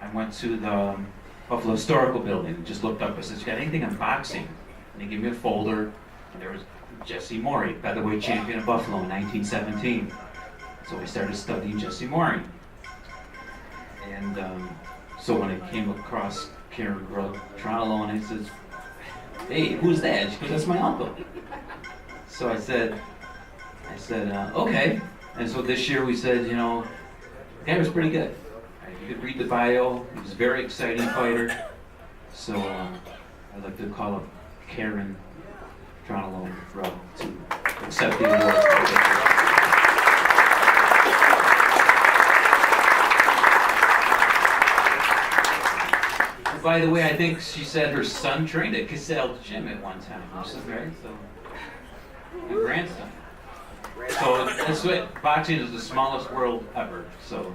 I went to the Buffalo Historical Building and just looked up. I said, "You got anything on boxing?" And they gave me a folder, and there was Jesse Morey, featherweight champion of Buffalo in 1917. So I started studying Jesse Morey. And so when I came across Karen Toronto, and I said, "Hey, who's that?" She goes, "That's my uncle." So I said, okay. And so this year we said, the guy was pretty good. You could read the bio. He was a very exciting fighter. So I'd like to call up Karen Toronto to accept the award. By the way, I think she said her son trained at Cassell Gym at one time. Which is right. So, my grandson. So that's what boxing is, the smallest world ever. So.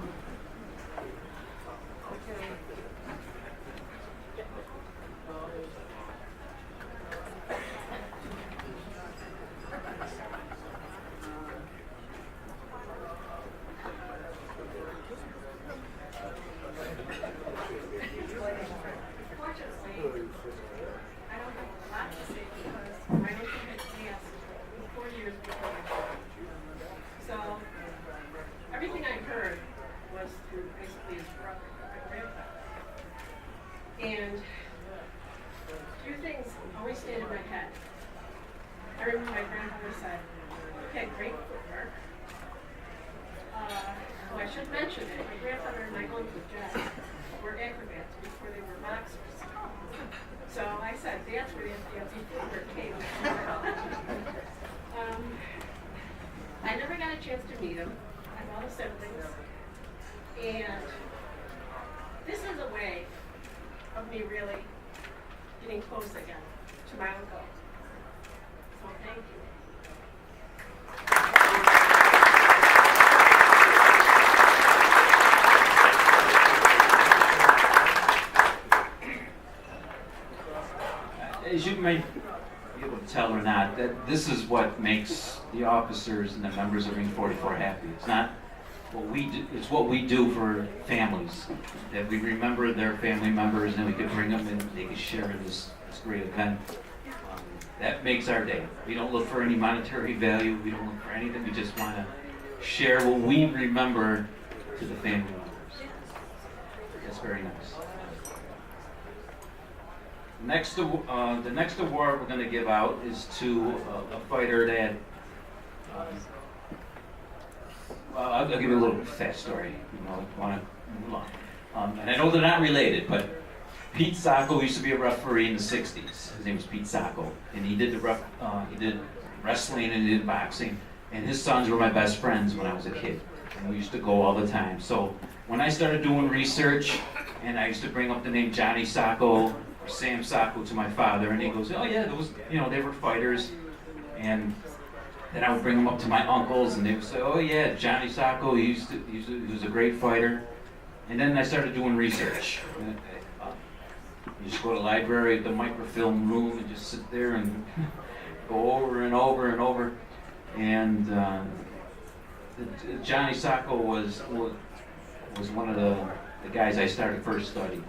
Everything I heard was through basically his brother, my grandfather. And two things always stayed in my head. I remember my grandfather said, "You had great footwork." I should mention it. My grandfather and my uncle Jack were acrobats before they were boxers. So I said, that's where the fancy footwork came from. I never got a chance to meet him. I have all the siblings. And this is a way of me really getting close again to my uncle. So thank you. As you may be able to tell or not, that this is what makes the officers and the members of Ring 44 happy. It's not what we do, it's what we do for families. That we remember their family members and we could bring them and they could share this great event. That makes our day. We don't look for any monetary value, we don't look for anything, we just want to share what we remember to the family members. That's very nice. The next award we're going to give out is to a fighter that, I'll give you a little fast story, want to move on. And I know they're not related, but Pete Sacco used to be a referee in the 60s. His name was Pete Sacco, and he did wrestling and he did boxing, and his sons were my best friends when I was a kid, and we used to go all the time. So when I started doing research, and I used to bring up the name Johnny Sacco, or Sam Sacco to my father, and he goes, "Oh yeah, those, they were fighters." And then I would bring them up to my uncles, and they would say, "Oh yeah, Johnny Sacco, he was a great fighter." And then I started doing research. You just go to the library, the microfilm room, and just sit there and go over and over and over. And Johnny Sacco was one of the guys I started first studying.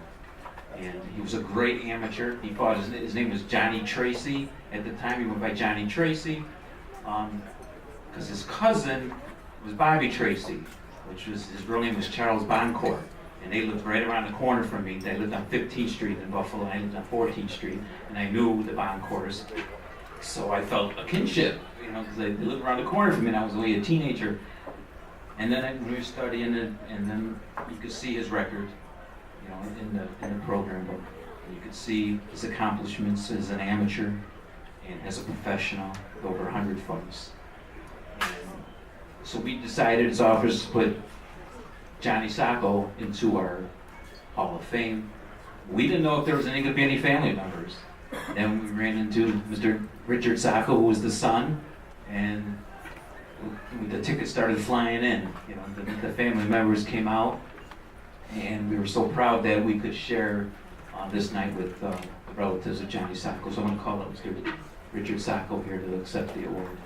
And he was a great amateur. He fought, his name was Johnny Tracy. At the time, he went by Johnny Tracy, because his cousin was Bobby Tracy, which was, his real name was Charles Boncourt. And they lived right around the corner from me. They lived on 15th Street in Buffalo, and I lived on 14th Street, and I knew the Boncourts. So I felt a kinship, because they lived around the corner from me, and I was only a teenager. And then we were studying it, and then you could see his record, in the program book. You could see his accomplishments as an amateur and as a professional with over 100 fights. And so we decided as officers to put Johnny Sacco into our Hall of Fame. We didn't know if there was going to be any family members. Then we ran into Mr. Richard Sacco, who was the son, and the tickets started flying in. The family members came out, and we were so proud that we could share this night with the relatives of Johnny Sacco. So I'm going to call up Mr. Richard Sacco here to accept the award.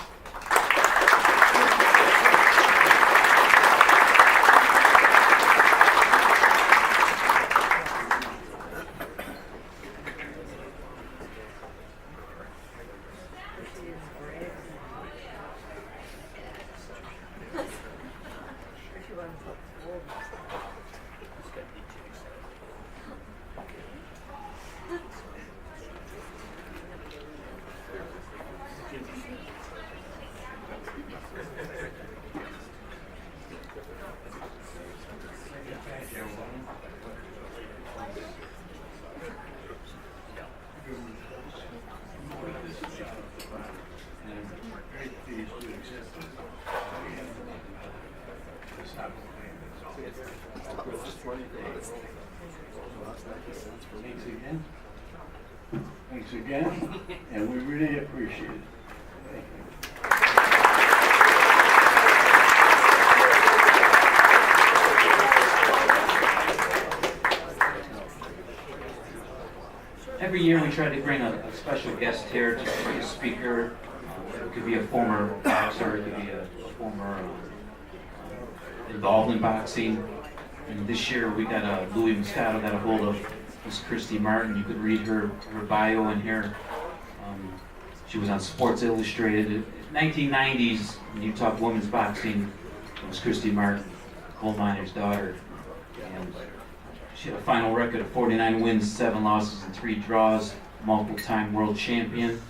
Thanks again. Thanks again, and we really appreciate it. Thank you. Every year we try to bring a special guest here to be a speaker. It could be a former boxer, it could be a former involved in boxing. And this year we got Louis Moscato got a hold of Miss Christy Martin. You could read her bio in here. She was on Sports Illustrated. 1990s, when you talk women's boxing, it was Christy Martin, coal miner's daughter. And she had a final record of 49 wins, 7 losses, and 3 draws, multiple-time world champion.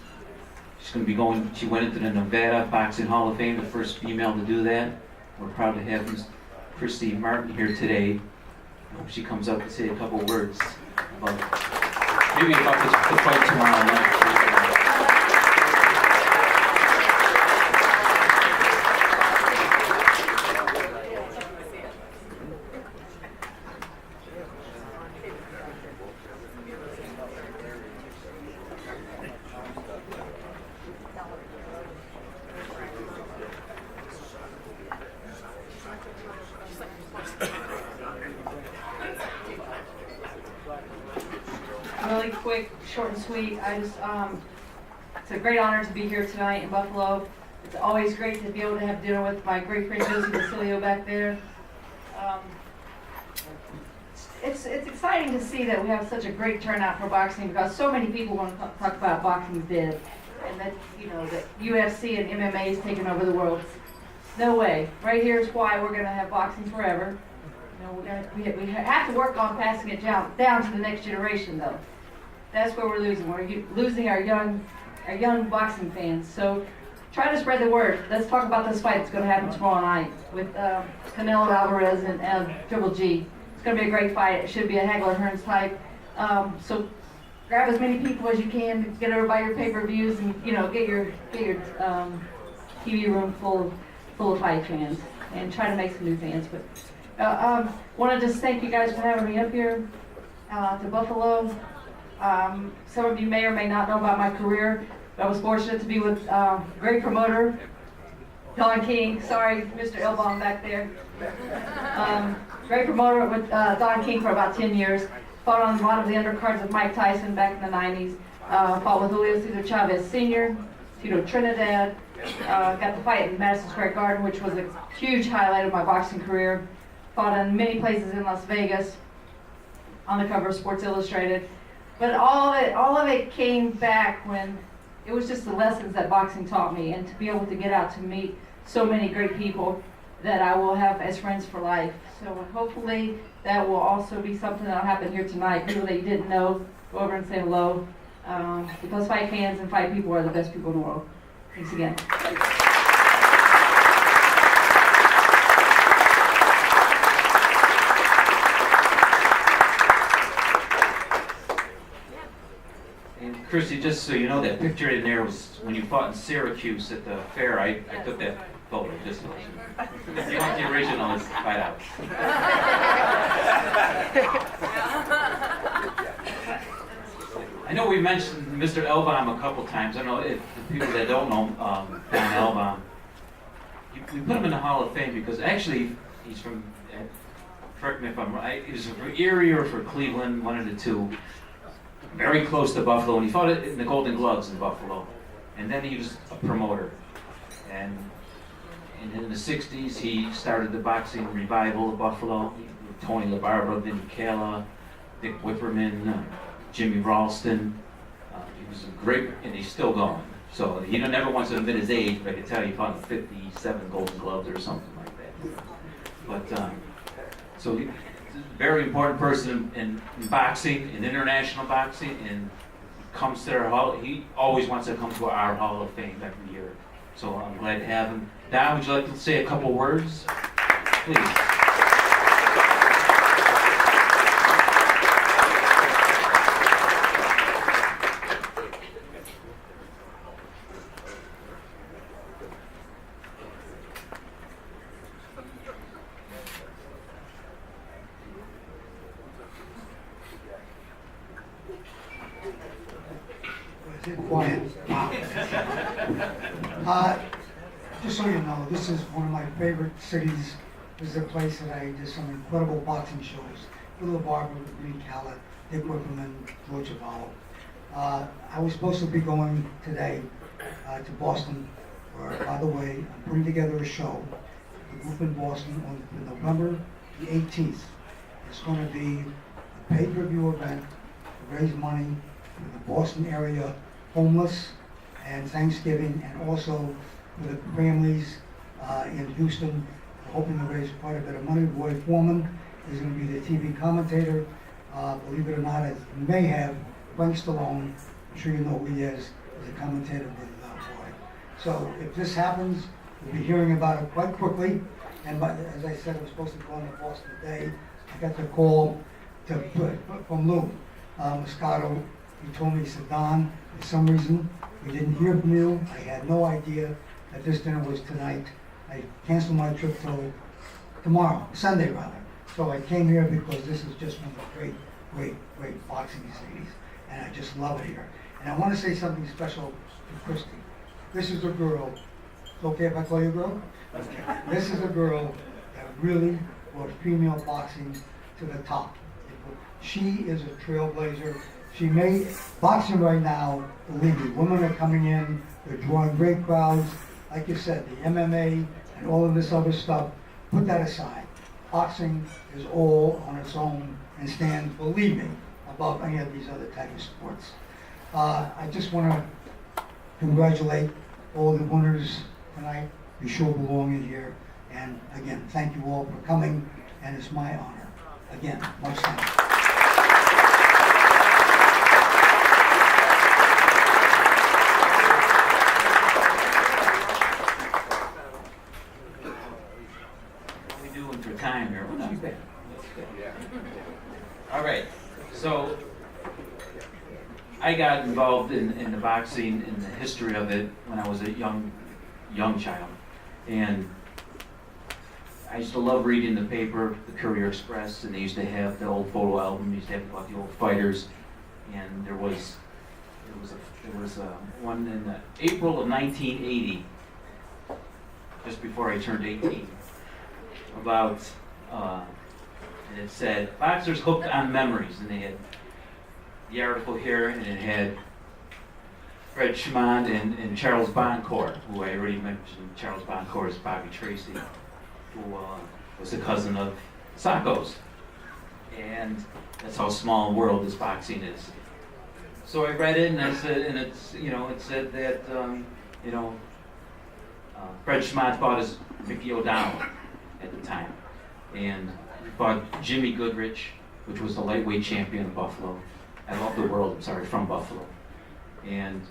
She's going to be going, she went into the Nevada Boxing Hall of Fame, the first female to do that. We're proud to have Ms. Christy Martin here today. I hope she comes up to say a couple words about, maybe about the fight tomorrow night. Really quick, short and sweet. It's a great honor to be here tonight in Buffalo. It's always great to be able to have dinner with my great friend Josie Basilio back there. It's exciting to see that we have such a great turnout for boxing because so many people want to talk about boxing's dead, and that that UFC and MMA is taking over the world. No way. Right here is why we're going to have boxing forever. We have to work on passing it down to the next generation, though. That's where we're losing. We're losing our young boxing fans. So try to spread the word. Let's talk about this fight that's going to happen tomorrow night with Canelo Alvarez and Triple G. It's going to be a great fight. It should be a Hagler-Hearns type. So grab as many people as you can. Get over by your pay-per-views and get your TV room full of fight fans and try to make some new fans. But want to just thank you guys for having me up here to Buffalo. Some of you may or may not know about my career, but I was fortunate to be with great promoter, Don King. Sorry, Mr. Elbaum back there. Great promoter with Don King for about 10 years. Fought on a lot of the undercards of Mike Tyson back in the 90s. Fought with Julio Cesar Chavez Sr., Tito Trinidad. Got the fight in Madison Square Garden, which was a huge highlight of my boxing career. Fought in many places in Las Vegas, on the cover of Sports Illustrated. But all of it came back when it was just the lessons that boxing taught me, and to be able to get out to meet so many great people that I will have as friends for life. So hopefully that will also be something that will happen here tonight. People that you didn't know, go over and say hello. Because fight fans and fight people are the best people in the world. Thanks again. Christy, just so you know, that picture in there was when you fought in Syracuse at the fair. I took that photo, just so if you want the original, it's fight out. I know we mentioned Mr. Elbaum a couple times. I know if the people that don't know Don Elbaum, we put him in the Hall of Fame because actually he's from, correct me if I'm right, he was from Erie or for Cleveland, one of the two. Very close to Buffalo, and he fought in the Golden Gloves in Buffalo. And then he was a promoter. And in the 60s, he started the boxing revival of Buffalo. Tony LaBarbera, Vinny Cala, Dick Whipperman, Jimmy Ralston. He was a great, and he's still going. So he never wants to admit his age, but I can tell you he fought in 57 Golden Gloves or something like that. But, so he, very important person in boxing, in international boxing, and comes to our hall. He always wants to come to our Hall of Fame every year. So I'm glad to have him. Don, would you like to say a couple words? Please. quiet. Wow. Just so you know, this is one of my favorite cities. This is a place that I did some incredible boxing shows. Little Barber, Green Calla, Dick Whipperman, George Avallo. I was supposed to be going today to Boston, where, by the way, I'm putting together a show, a group in Boston on November the 18th. It's going to be a pay-per-view event to raise money for the Boston area homeless and Thanksgiving, and also for the families in Houston. We're hoping to raise quite a bit of money. Roy Foreman is going to be the TV commentator. Believe it or not, as you may have, Frank Stallone, I'm sure you know who he is a commentator with Roy. So if this happens, we'll be hearing about it quite quickly. And as I said, I was supposed to go on to Boston today. I got the call from Lou Moscato. He told me, he said, Don, for some reason, we didn't hear from you. I had no idea that this dinner was tonight. I canceled my trip till tomorrow, Sunday rather. So I came here because this is just one of the great boxing cities, and I just love it here. And I want to say something special to Christy. This is a girl. It's okay if I call you a girl? Okay. This is a girl that really brought female boxing to the top. She is a trailblazer. She made boxing right now, believe me, women are coming in, they're drawing great crowds. Like you said, the MMA and all of this other stuff, put that aside. Boxing is all on its own and stands, believe me, above any of these other type of sports. I just want to congratulate all the winners tonight. You sure belong in here. And again, thank you all for coming, and it's my honor. Again, much thanks. Time here. Well, not bad. All right. So I got involved in the boxing, in the history of it, when I was a young child, and I used to love reading the paper, the Courier Express, and they used to have the old photo album. They used to have about the old fighters, and there was one in April of 1980, just before I turned 18. About, and it said, boxers hooked on memories, and they had the article here, and it had Fred Schmond and Charles Boncourt, who I already mentioned. Charles Boncourt is Bobby Tracy, who was a cousin of Sacco's, and that's how small a world this boxing is. So I read it, and I said, and it's, it said that, Fred Schmond fought as Mickey O'Donnell at the time, and he fought Jimmy Goodrich, which was the lightweight champion of Buffalo. I love the world, I'm sorry, from Buffalo. And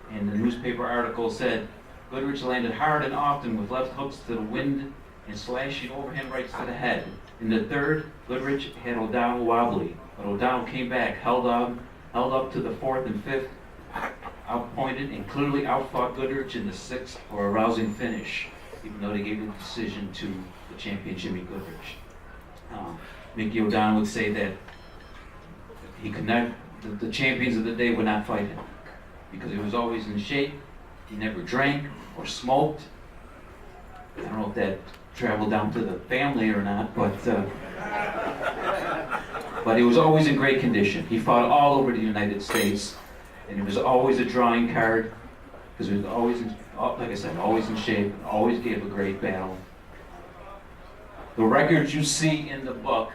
the newspaper article said, Goodrich landed hard and often with left hooks to the wind and slashing overhand rights to the head. In the third, Goodrich had O'Donnell wobbly, but O'Donnell came back, held up to the fourth and fifth, outpointed and clearly outfought Goodrich in the sixth for a rousing finish, even though they gave the decision to the champion Jimmy Goodrich. Mickey O'Donnell would say that he could not, the champions of the day would not fight him because he was always in shape. He never drank or smoked. I don't know if that traveled down to the family or not, but he was always in great condition. He fought all over the United States, and he was always a drawing card because he was always, like I said, always in shape, always gave a great battle. The records you see in the book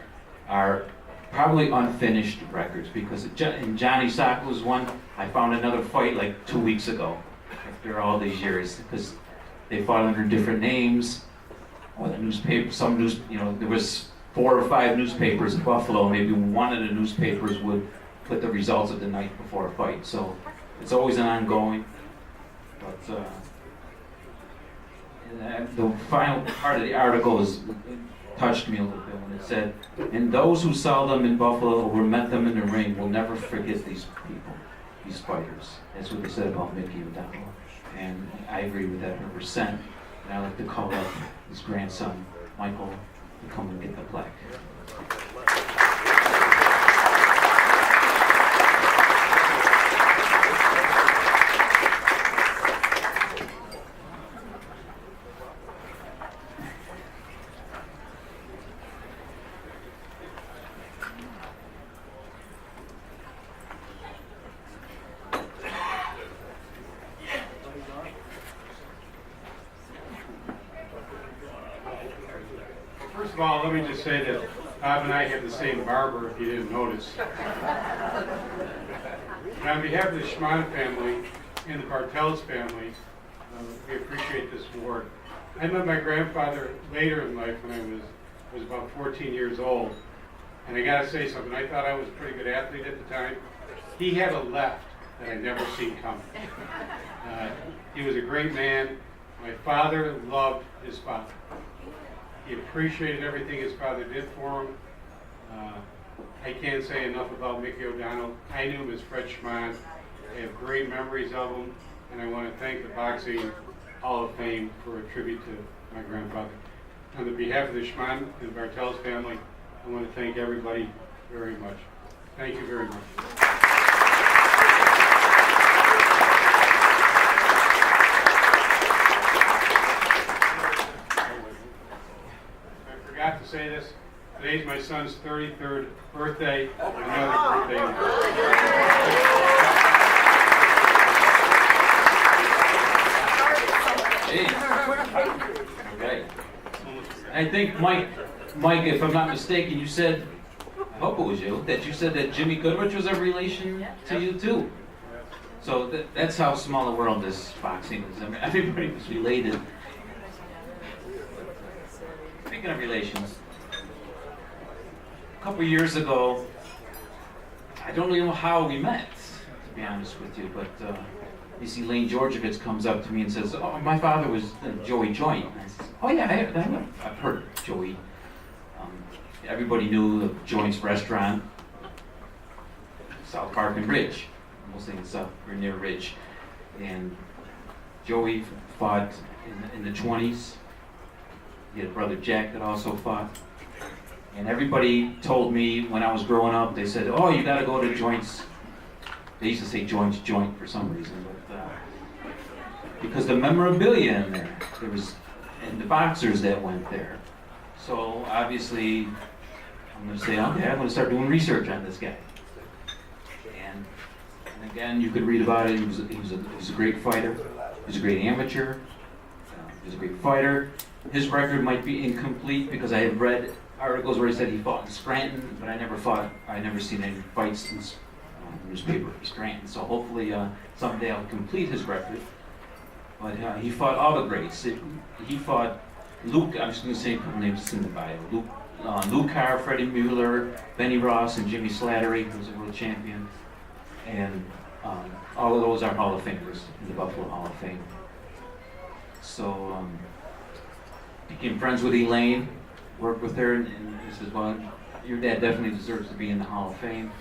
are probably unfinished records because in Johnny Sacco's one, I found another fight like 2 weeks ago after all these years because they fought under different names. Or the newspaper, there was 4 or 5 newspapers in Buffalo. Maybe one of the newspapers would put the results of the night before a fight. So it's always an ongoing. But the final part of the article touched me a little bit when it said, and those who saw them in Buffalo or met them in the ring will never forget these people, these fighters. That's what they said about Mickey O'Donnell. And I agree with that 100%. And I like to call up his grandson, Michael, to come and get the plaque. of all, let me just say that Bob and I have the same barber, if you didn't notice. And on behalf of the Schmann family and the Bartels family, we appreciate this award. I met my grandfather later in life when I was about 14 years old. And I gotta say something, I thought I was a pretty good athlete at the time. He had a left that I never seen coming. He was a great man. My father loved his father. He appreciated everything his father did for him. I can't say enough about Mickey O'Donnell. I knew him as Fred Schmann. I have great memories of him, and I want to thank the Boxing Hall of Fame for a tribute to my grandfather. On behalf of the Schmann and Bartels family, I want to thank everybody very much. Thank you very much. I forgot to say this. Today's my son's 33rd birthday. Another birthday. Hey. Okay. I think Mike, if I'm not mistaken, you said, I hope it was you, that you said that Jimmy Goodrich was a relation to you too. So that's how small a world this boxing is. I mean, everybody was related. Speaking of relations, a couple years ago, I don't really know how we met, to be honest with you, but you see Lane Georgievich comes up to me and says, oh, my father was Joey Joint. And I said, oh yeah, I've heard of Joey. Everybody knew the Joint's restaurant, South Park and Ridge, mostly in South, or near Ridge. And Joey fought in the 20s. He had a brother Jack that also fought. And everybody told me when I was growing up, they said, oh, you gotta go to Joint's. They used to say Joint's Joint for some reason, but because the memorabilia in there, and the boxers that went there. So obviously, I'm gonna say, okay, I'm gonna start doing research on this guy. And again, you could read about it. He was a great fighter. He was a great amateur. He was a great fighter. His record might be incomplete because I have read articles where he said he fought in Scranton, but I never seen any fights in newspaper for Scranton. So hopefully someday I'll complete his record. But he fought all the greats. He fought Luke. I'm just going to say a couple names in the bio. Luke Carr, Freddie Mueller, Benny Ross, and Jimmy Slattery, who was a world champion. And all of those are Hall of Famers in the Buffalo Hall of Fame. So became friends with Elaine, worked with her, and he says, well, your dad definitely deserves to be in the Hall of Fame.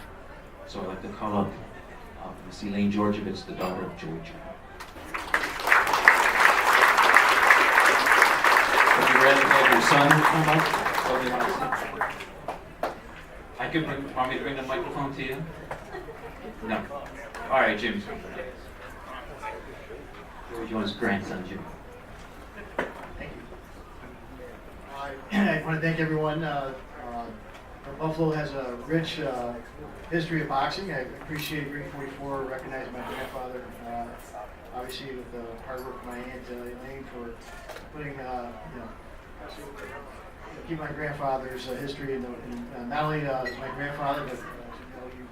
So I'd like to call up Miss Elaine Georgievich, the daughter of Joey Joint. Would you rather have your son come up? What do you want to say? Want me to bring the microphone to you? No. All right, Jim's going to Joey Joint's grandson, Jimmy. I want to thank everyone. Buffalo has a rich history of boxing. I appreciate Ring 44 recognizing my grandfather. Obviously, with the hard work of my aunt Elaine for putting, keep my grandfather's history in not only as my grandfather, but you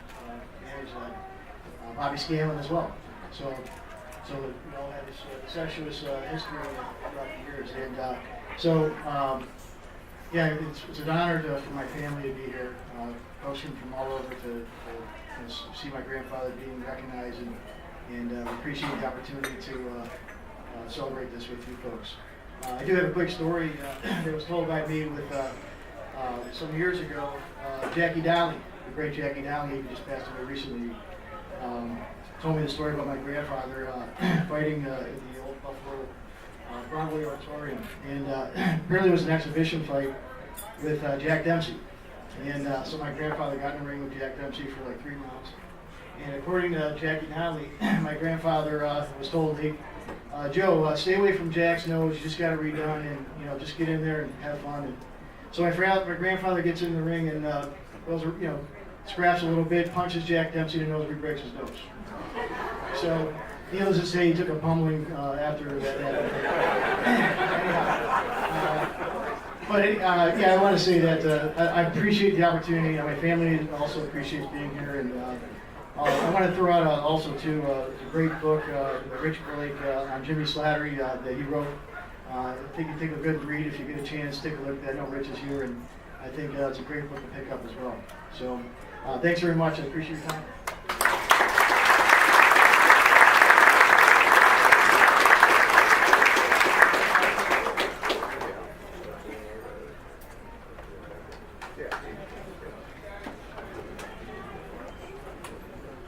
managed Bobby Scanlon as well. So we all had this incestuous history throughout the years, and yeah, it's an honor for my family to be here. Folks from all over to see my grandfather being recognized, and we appreciate the opportunity to celebrate this with you folks. I do have a quick story that was told by me with some years ago. Jackie Dowling, the great Jackie Dowling, who just passed away recently, told me the story about my grandfather fighting in the old Buffalo Broadway Auditorium, and apparently it was an exhibition fight with Jack Dempsey, and so my grandfather got in the ring with Jack Dempsey for like 3 rounds, and according to Jackie Donnelly, my grandfather was told, hey, Joe, stay away from Jack's nose, you just got it redone, and just get in there and have fun. And so my grandfather gets in the ring and goes, scraps a little bit, punches Jack Dempsey in the nose, breaks his nose. So needless to say, he took a pummeling after that. But yeah, I want to say that I appreciate the opportunity. My family also appreciates being here, and I want to throw out also too a great book, Rich Blake on Jimmy Slattery that he wrote. I think you take a good read if you get a chance. Take a look. I know Rich is here, and I think it's a great book to pick up as well. So thanks very much. I appreciate your time.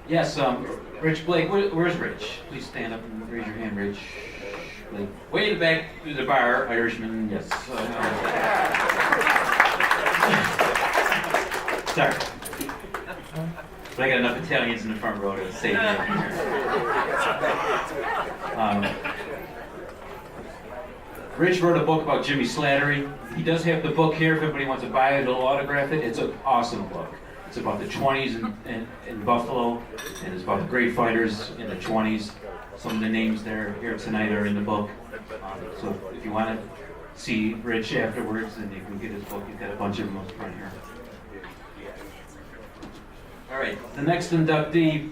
Yes, Rich Blake, where's Rich? Please stand up and raise your hand, Rich. Blake. Way in the back through the bar, Irishman, yes. Sorry. But I got enough Italians in the front row to save me. Rich wrote a book about Jimmy Slattery. He does have the book here if anybody wants to buy it, he'll autograph it. It's an awesome book. It's about the 20s in Buffalo, and it's about the great fighters in the 20s. Some of the names there here tonight are in the book. So if you want to see Rich afterwards, then you can get his book. He's got a bunch of them up front here. All right, the next inductee.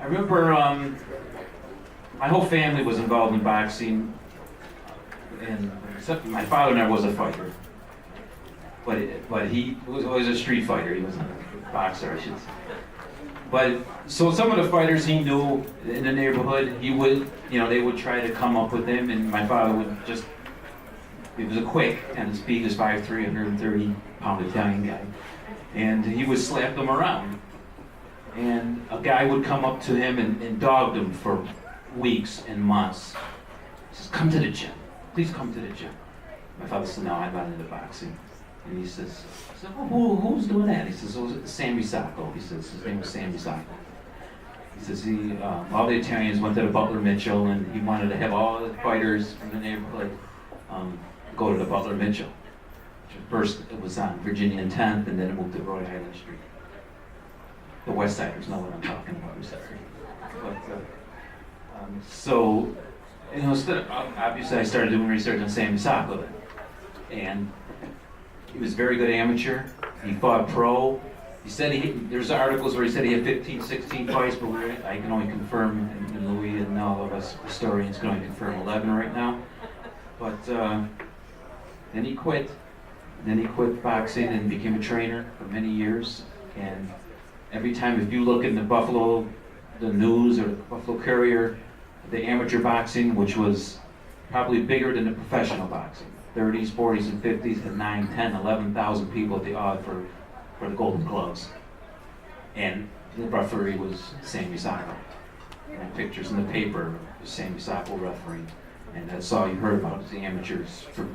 I remember my whole family was involved in boxing, and except my father never was a fighter. But he was always a street fighter. He wasn't a boxer, I should say. But so some of the fighters he knew in the neighborhood, he would, they would try to come up with him, and my father would just. He was a quick and his big as 5'3", 130-pound Italian guy, and he would slap them around. And a guy would come up to him and dogged him for weeks and months. He says, "Come to the gym. Please come to the gym." My father said, "No, I'm not into boxing." And he says, "Well, who's doing that?" He says, "Oh, Sammy Sacco." He says, his name was Sammy Sacco. He says, all the Italians went to the Butler Mitchell, and he wanted to have all the fighters from the neighborhood go to the Butler Mitchell. First, it was on Virginia and 10th, and then it moved to Rhode Island Street. The West Siders know what I'm talking about, I'm sorry. But, so, instead of, obviously I started doing research on Sammy Sacco then. And he was a very good amateur. He fought pro. He said there's articles where he said he had 15, 16 fights, but I can only confirm, and Louis and all of us historians can only confirm 11 right now. But then he quit. Then he quit boxing and became a trainer for many years. And every time, if you look in the news or the Buffalo Courier, the amateur boxing, which was probably bigger than the professional boxing, 30s, 40s, and 50s, had 9, 10, 11,000 people at the odd for the Golden Gloves. And the referee was Sammy Sacco. And pictures in the paper of Sammy Sacco refereeing. And that's all you heard about the amateurs for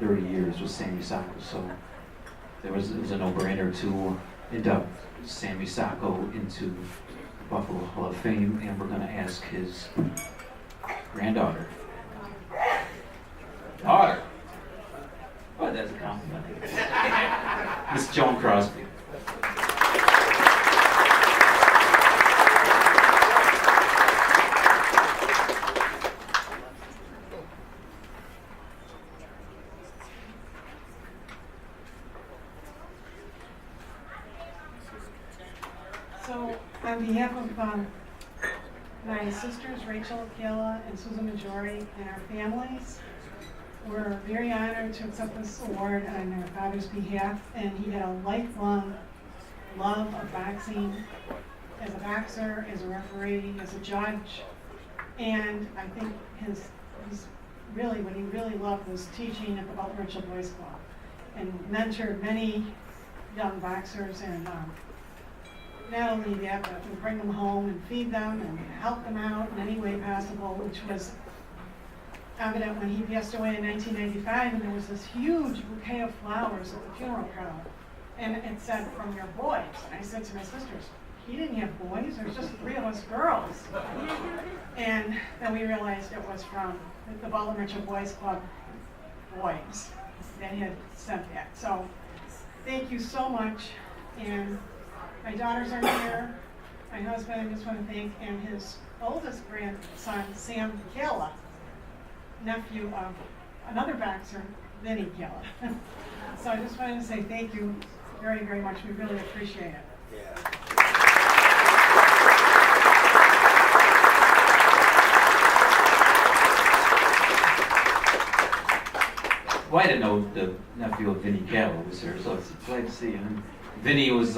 30 years was Sammy Sacco. So it was a no-brainer to induct Sammy Sacco into the Buffalo Hall of Fame, and we're going to ask his granddaughter. Daughter. Oh, that's a compliment. Miss Joan Crosby. So, on behalf of my sisters, Rachel, Kayla, and Susan Majori, and our families, we're very honored to accept this award on our father's behalf, and he had a lifelong love of boxing as a boxer, as a referee, as a judge, and I think what he really loved was teaching at the Butler Mitchell Boys Club, and mentored many young boxers, and not only that, but to bring them home and feed them and help them out in any way possible, which was evident when he passed away in 1995, and there was this huge bouquet of flowers at the funeral crowd. And it said, "From your boys." And I said to my sisters, "He didn't have boys, there's just 3 of us girls." And then we realized it was from the Butler Mitchell Boys Club boys that had sent that. So thank you so much. And my daughters are here. My husband, I just want to thank, and his oldest grandson, Sam Kayla, nephew of another boxer, Vinnie Keller. So I just wanted to say thank you very, very much. We really appreciate it. Well, I didn't know the nephew of Vinnie Keller was here, so it's glad to see him. Vinnie was,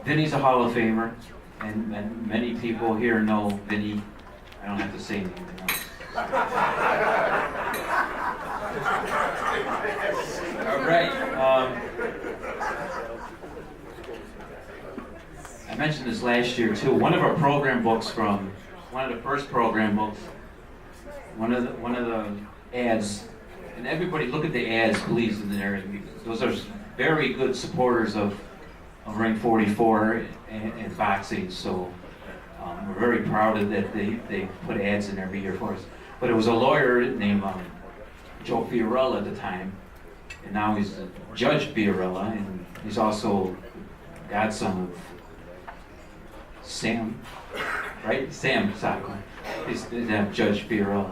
Vinnie's a Hall of Famer, and many people here know Vinnie. I don't have to say anything else. All right. I mentioned this last year too. One of our program books from one of the first program books. One of the ads, and everybody look at the ads, please, in there. Those are very good supporters of Ring 44 and boxing. So we're very proud of that. They put ads in every year for us. But it was a lawyer named Joe Fiorella at the time, and now he's Judge Fiorella, and he's also godson of Sam, right? Sam Sacco. He's Judge Fiorella.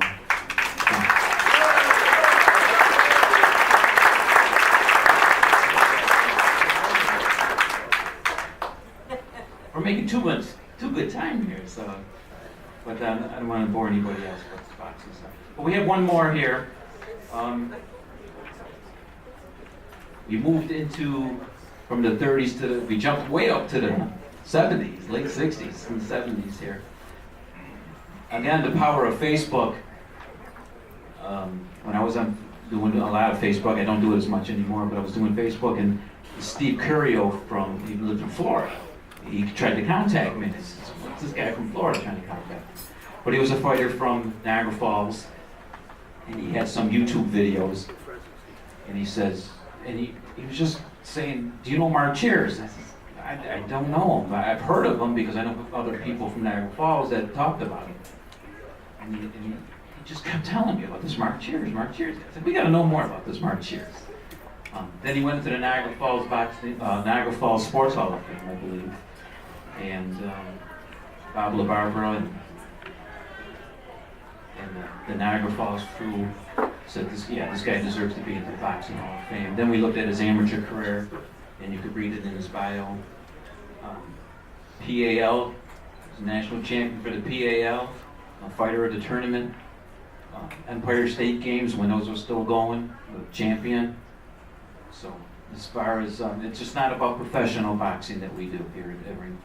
We're making too good time here, so. But I don't want to bore anybody else with this boxing stuff. But we have one more here. We moved from the 30s we jumped way up to the 70s, late 60s and 70s here. Again, the power of Facebook. When I was doing a lot of Facebook, I don't do it as much anymore, but I was doing Facebook, and Steve Curio he lived in Florida. He tried to contact me. And I said, what's this guy from Florida trying to contact me? But he was a fighter from Niagara Falls, and he had some YouTube videos, and he says, and he was just saying, do you know Mark Cheers? I said, I don't know him. I've heard of him because I know other people from Niagara Falls that talked about him. And he just kept telling me about this Mark Cheers. I said, we got to know more about this Mark Cheers. Then he went into the Niagara Falls Sports Hall of Fame, I believe, and Bob LaBarbera and the Niagara Falls crew said, this guy deserves to be in the Boxing Hall of Fame. Then we looked at his amateur career, and you could read it in his bio. PAL, he's a national champion for the PAL, a fighter of the tournament. Empire State Games, when those were still going, a champion. So as far as, it's just not about professional boxing that we do here at Ring